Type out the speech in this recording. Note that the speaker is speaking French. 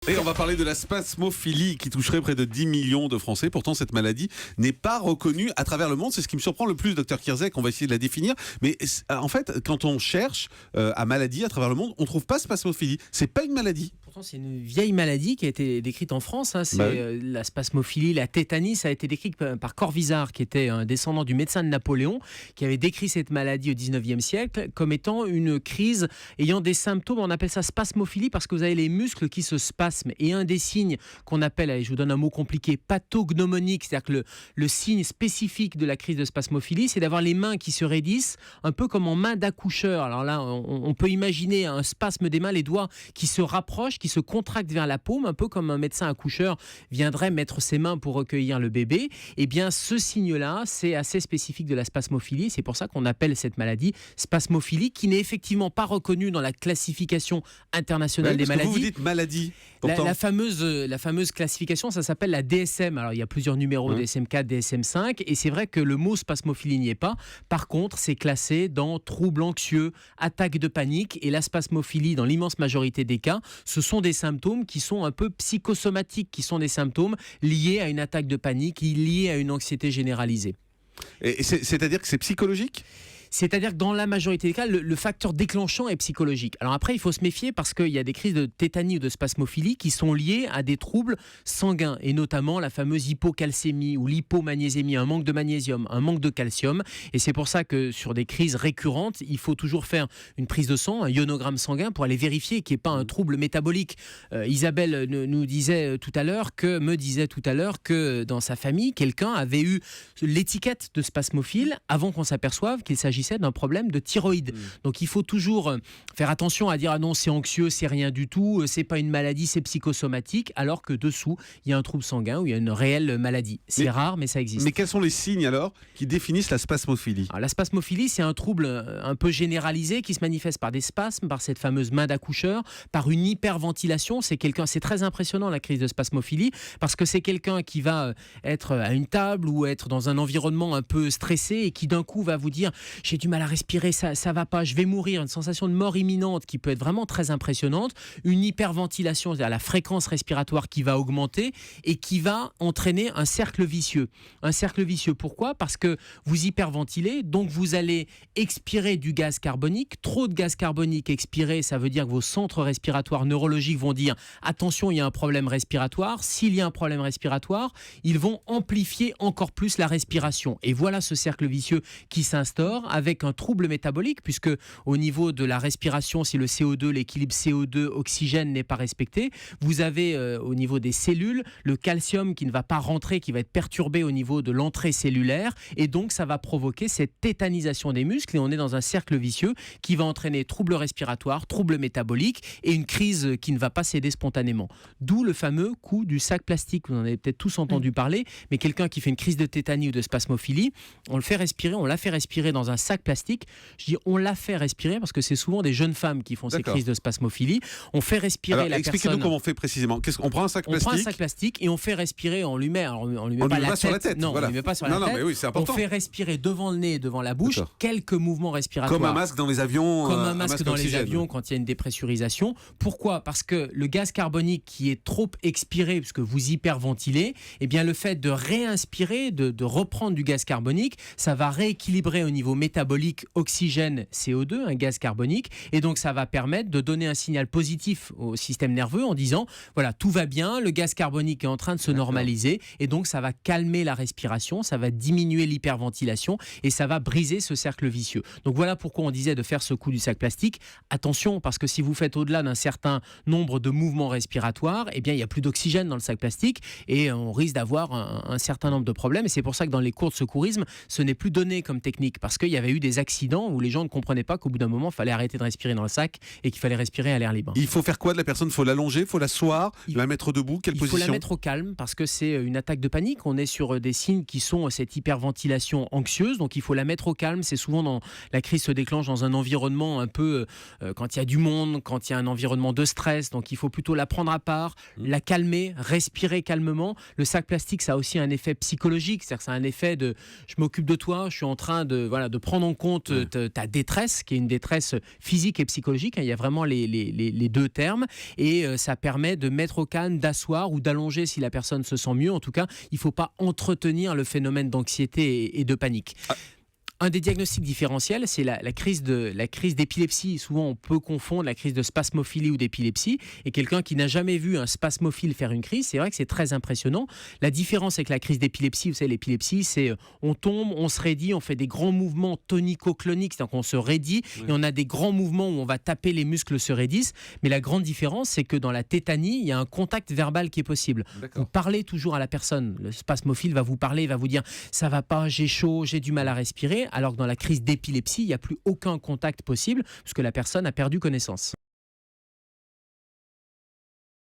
Et on va parler de la spasmophilie qui toucherait près de 10 millions de Français. Pourtant, cette maladie n'est pas reconnue à travers le monde. C'est ce qui me surprend le plus, docteur Kierzek. On va essayer de la définir. Mais en fait, quand on cherche à maladie à travers le monde, on ne trouve pas spasmophilie. C'est pas une maladie. Pourtant, c'est une vieille maladie qui a été décrite en France. C'est la spasmophilie, la tétanie. Ça a été décrit par Corvisart, qui était un descendant du médecin de Napoléon, qui avait décrit cette maladie au 19e siècle comme étant une crise ayant des symptômes. On appelle ça spasmophilie parce que vous avez les muscles qui se spasment. Et un des signes qu'on appelle, allez, je vous donne un mot compliqué, pathognomonique, c'est-à-dire que le signe spécifique de la crise de spasmophilie, c'est d'avoir les mains qui se raidissent, un peu comme en main d'accoucheur. Alors là, on peut imaginer un spasme des mains, les doigts qui se rapprochent, qui se contractent vers la paume, un peu comme un médecin accoucheur viendrait mettre ses mains pour recueillir le bébé. Eh bien, ce signe-là, c'est assez spécifique de la spasmophilie. C'est pour ça qu'on appelle cette maladie spasmophilie, qui n'est effectivement pas reconnue dans la classification internationale des maladies. Vous dites maladie. La fameuse classification, ça s'appelle la DSM. Alors, il y a plusieurs numéros, DSM-4, DSM-5, et c'est vrai que le mot spasmophilie n'y est pas. Par contre, c'est classé dans troubles anxieux, attaques de panique, et la spasmophilie, dans l'immense majorité des cas, ce sont des symptômes qui sont un peu psychosomatiques, qui sont des symptômes liés à une attaque de panique, liés à une anxiété généralisée. Et c'est-à-dire que c'est psychologique ? C'est-à-dire que dans la majorité des cas, le facteur déclenchant est psychologique. Alors après, il faut se méfier parce qu'il y a des crises de tétanie ou de spasmophilie qui sont liées à des troubles sanguins, et notamment la fameuse hypocalcémie ou l'hypomagnésémie, un manque de magnésium, un manque de calcium. Et c'est pour ça que sur des crises récurrentes, il faut toujours faire une prise de sang, un ionogramme sanguin pour aller vérifier qu'il n'y ait pas un trouble métabolique. Isabelle me disait tout à l'heure que dans sa famille, quelqu'un avait eu l'étiquette de spasmophile avant qu'on s'aperçoive qu'il s'agissait d'un problème de thyroïde. Donc il faut toujours faire attention à dire ah non, c'est anxieux, c'est rien du tout, c'est pas une maladie, c'est psychosomatique, alors que dessous il y a un trouble sanguin ou il y a une réelle maladie. C'est rare, mais ça existe. Mais quels sont les signes alors qui définissent la spasmophilie ? Alors, la spasmophilie, c'est un trouble un peu généralisé qui se manifeste par des spasmes, par cette fameuse main d'accoucheur, par une hyperventilation. C'est très impressionnant la crise de spasmophilie parce que c'est quelqu'un qui va être à une table ou être dans un environnement un peu stressé et qui d'un coup va vous dire j'ai du mal à respirer, ça va pas, je vais mourir, une sensation de mort imminente qui peut être vraiment très impressionnante, une hyperventilation, c'est-à-dire la fréquence respiratoire qui va augmenter et qui va entraîner un cercle vicieux. Un cercle vicieux, pourquoi ? Parce que vous hyperventilez, donc vous allez expirer du gaz carbonique. Trop de gaz carbonique expiré, ça veut dire que vos centres respiratoires neurologiques vont dire attention, il y a un problème respiratoire. S'il y a un problème respiratoire, ils vont amplifier encore plus la respiration. Et voilà ce cercle vicieux qui s'instaure avec un trouble métabolique, puisque au niveau de la respiration, si le CO2, l'équilibre CO2-oxygène n'est pas respecté, vous avez au niveau des cellules le calcium qui ne va pas rentrer, qui va être perturbé au niveau de l'entrée cellulaire, et donc ça va provoquer cette tétanisation des muscles, et on est dans un cercle vicieux qui va entraîner troubles respiratoires, troubles métaboliques et une crise qui ne va pas céder spontanément. D'où le fameux coup du sac plastique, vous en avez peut-être tous entendu parler, mais quelqu'un qui fait une crise de tétanie ou de spasmophilie, on l'a fait respirer dans un sac plastique. Je dis on l'a fait respirer parce que c'est souvent des jeunes femmes qui font ces crises de spasmophilie. On fait respirer la personne. Expliquez-nous comment on fait précisément. On prend un sac plastique. On prend un sac plastique et on fait respirer, on lui met pas la tête. Sur la tête. Non, voilà. on lui met pas sur la tête. Mais oui, c'est important. On fait respirer devant le nez et devant la bouche quelques mouvements respiratoires. Comme un masque dans les avions. Comme un masque dans les avions quand il y a une dépressurisation. Pourquoi ? Parce que le gaz carbonique qui est trop expiré, puisque vous hyperventilez, eh bien le fait de réinspirer, de reprendre du gaz carbonique, ça va rééquilibrer au niveau métabolique oxygène, CO2, un gaz carbonique, et donc ça va permettre de donner un signal positif au système nerveux en disant voilà, tout va bien, le gaz carbonique est en train de se normaliser, et donc ça va calmer la respiration, ça va diminuer l'hyperventilation et ça va briser ce cercle vicieux. Donc voilà pourquoi on disait de faire ce coup du sac plastique. Attention, parce que si vous faites au-delà d'un certain nombre de mouvements respiratoires, eh bien il n'y a plus d'oxygène dans le sac plastique et on risque d'avoir un certain nombre de problèmes, et c'est pour ça que dans les cours de secourisme, ce n'est plus donné comme technique, parce qu'il y avait eu des accidents où les gens ne comprenaient pas qu'au bout d'un moment, il fallait arrêter de respirer dans le sac et qu'il fallait respirer à l'air libre. Il faut faire quoi de la personne ? Il faut l'allonger, il faut l'asseoir, la mettre debout, quelle position ? Il faut la mettre au calme parce que c'est une attaque de panique. On est sur des signes qui sont cette hyperventilation anxieuse, donc il faut la mettre au calme. C'est souvent dans la crise se déclenche dans un environnement un peu quand il y a du monde, quand il y a un environnement de stress, donc il faut plutôt la prendre à part, la calmer, respirer calmement. Le sac plastique, ça a aussi un effet psychologique, c'est-à-dire que ça a un effet de je m'occupe de toi, je suis en train de prendre prendre en compte ta détresse, qui est une détresse physique et psychologique. Il y a vraiment les deux termes. Et ça permet de mettre au calme, d'asseoir ou d'allonger si la personne se sent mieux. En tout cas, il ne faut pas entretenir le phénomène d'anxiété et de panique. Un des diagnostics différentiels, c'est la crise d'épilepsie. Souvent, on peut confondre la crise de spasmophilie ou d'épilepsie. Et quelqu'un qui n'a jamais vu un spasmophile faire une crise, c'est vrai que c'est très impressionnant. La différence avec la crise d'épilepsie, vous savez, l'épilepsie, c'est on tombe, on se raidit, on fait des grands mouvements tonico-cloniques, c'est-à-dire qu'on se raidit, et on a des grands mouvements où on va taper, les muscles se raidissent. Mais la grande différence, c'est que dans la tétanie, il y a un contact verbal qui est possible. Vous parlez toujours à la personne. Le spasmophile va vous parler, il va vous dire « ça va pas, j'ai chaud, j'ai du mal à respirer », alors que dans la crise d'épilepsie, il n'y a plus aucun contact possible, puisque la personne a perdu connaissance.